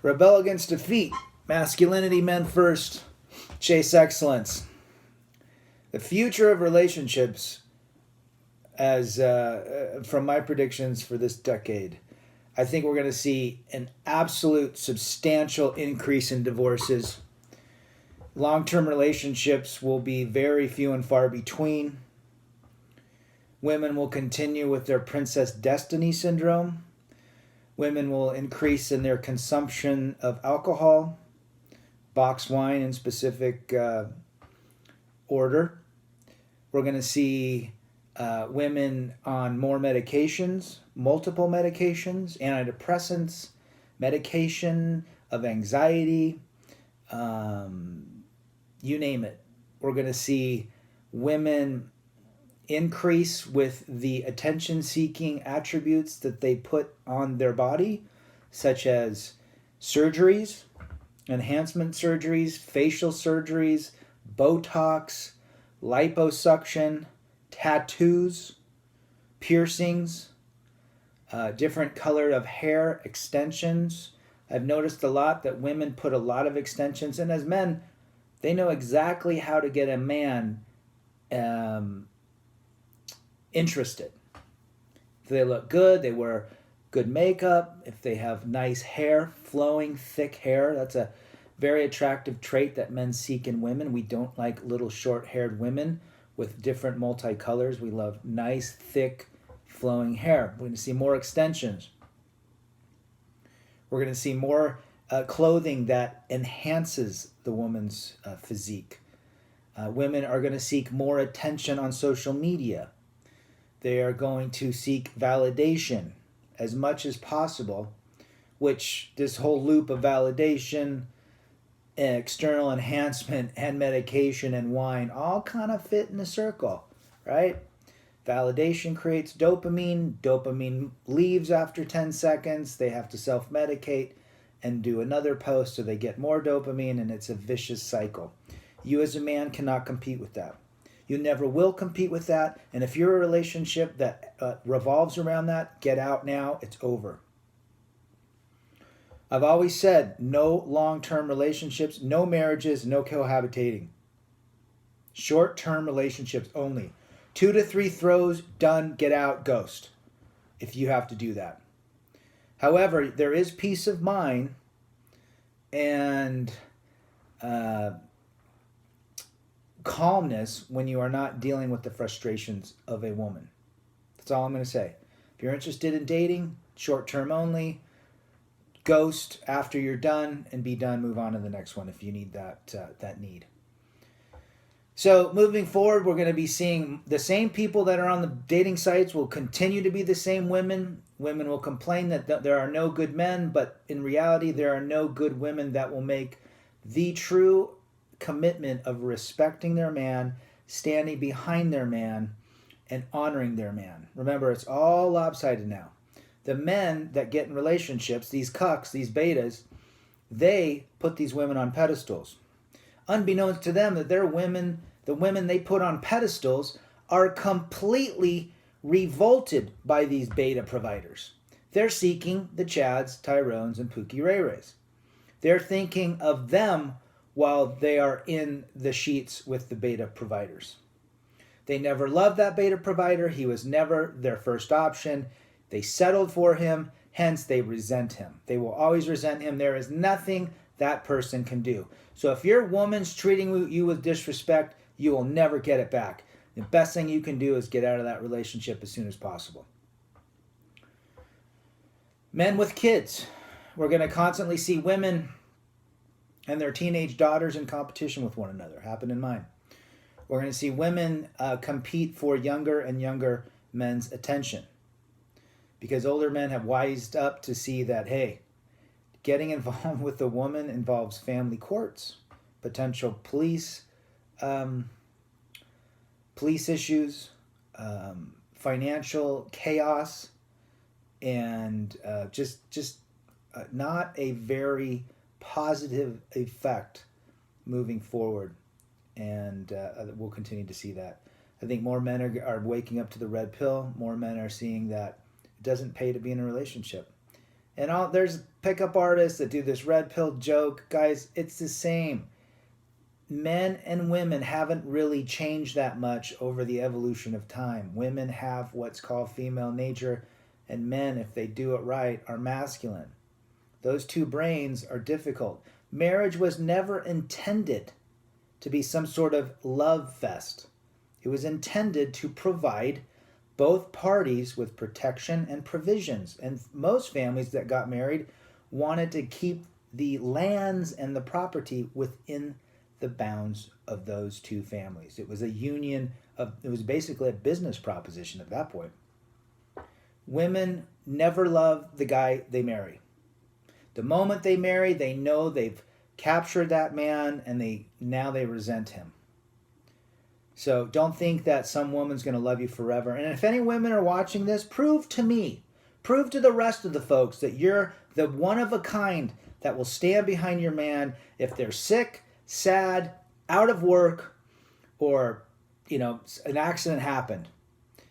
Rebel against defeat. Masculinity, men first. Chase excellence. The future of relationships, as from my predictions for this decade, I think we're going to see an absolute substantial increase in divorces. Long-term relationships will be very few and far between. Women will continue with their princess destiny syndrome. Women will increase in their consumption of alcohol, boxed wine in specific order. We're going to see women on more medications, multiple medications, antidepressants, medication of anxiety, you name it. We're going to see women increase with the attention-seeking attributes that they put on their body, such as surgeries, enhancement surgeries, facial surgeries, Botox, liposuction, tattoos, piercings, different color of hair, extensions. I've noticed a lot that women put a lot of extensions, and as men, they know exactly how to get a man interested. If they look good, they wear good makeup, if they have nice hair, flowing, thick hair, that's a very attractive trait that men seek in women. We don't like little short-haired women with different multicolors. We love nice, thick, flowing hair. We're going to see more extensions. We're going to see more clothing that enhances the woman's physique. Women are going to seek more attention on social media. They are going to seek validation as much as possible, which this whole loop of validation, external enhancement, and medication and wine all kind of fit in a circle, right? Validation creates dopamine. Dopamine leaves after 10 seconds. They have to self-medicate and do another post so they get more dopamine, and it's a vicious cycle. You as a man cannot compete with that. You never will compete with that. And if you're a relationship that revolves around that, get out now. It's over. I've always said no long-term relationships, no marriages, no cohabitating. Short-term relationships only. 2 to 3 throws, done, get out, ghost. If you have to do that. However, there is peace of mind and calmness when you are not dealing with the frustrations of a woman. That's all I'm going to say. If you're interested in dating, short term only, ghost after you're done and be done, move on to the next one if you need that need. So moving forward, we're going to be seeing the same people that are on the dating sites will continue to be the same women. Women will complain that there are no good men, but in reality, there are no good women that will make the true commitment of respecting their man, standing behind their man, and honoring their man. Remember, it's all lopsided now. The men that get in relationships, these cucks, these betas, they put these women on pedestals. Unbeknownst to them that their women, the women they put on pedestals, are completely revolted by these beta providers. They're seeking the Chads, Tyrones, and Pookie Ray Rays. They're thinking of them while they are in the sheets with the beta providers. They never loved that beta provider. He was never their first option. They settled for him, hence they resent him. They will always resent him. There is nothing that person can do. So if your woman's treating you with disrespect, you will never get it back. The best thing you can do is get out of that relationship as soon as possible. Men with kids. We're going to constantly see women and their teenage daughters in competition with one another. Happen in mine. We're going to see women compete for younger and younger men's attention. Because older men have wised up to see that, hey, getting involved with a woman involves family courts, potential police issues, financial chaos, and just not a very positive effect moving forward. And we'll continue to see that. I think more men are waking up to the red pill. More men are seeing that it doesn't pay to be in a relationship. And there's pickup artists that do this red pill joke. Guys, it's the same. Men and women haven't really changed that much over the evolution of time. Women have what's called female nature, and men, if they do it right, are masculine. Those two brains are difficult. Marriage was never intended to be some sort of love fest. It was intended to provide both parties with protection and provisions. And most families that got married wanted to keep the lands and the property within the bounds of those two families. It was a union of, it was basically a business proposition at that point. Women never love the guy they marry. The moment they marry, they know they've captured that man, and now they resent him. So don't think that some woman's going to love you forever. And if any women are watching this, prove to me, prove to the rest of the folks that you're the one of a kind that will stand behind your man if they're sick, sad, out of work, or, an accident happened.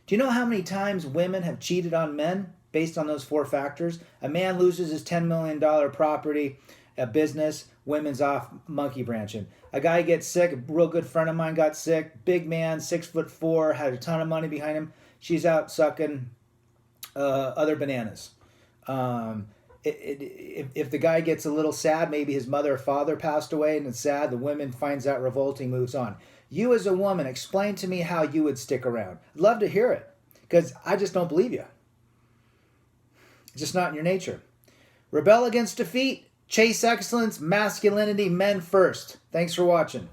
Do you know how many times women have cheated on men based on those four factors? A man loses his $10 million property, a business, women's off monkey branching. A guy gets sick, a real good friend of mine got sick, big man, 6'4", had a ton of money behind him. She's out sucking other bananas. If the guy gets a little sad, maybe his mother or father passed away and it's sad, the woman finds that revolting, moves on. You as a woman, explain to me how you would stick around. I'd love to hear it, because I just don't believe you. It's just not in your nature. Rebel against defeat, chase excellence, masculinity, men first. Thanks for watching.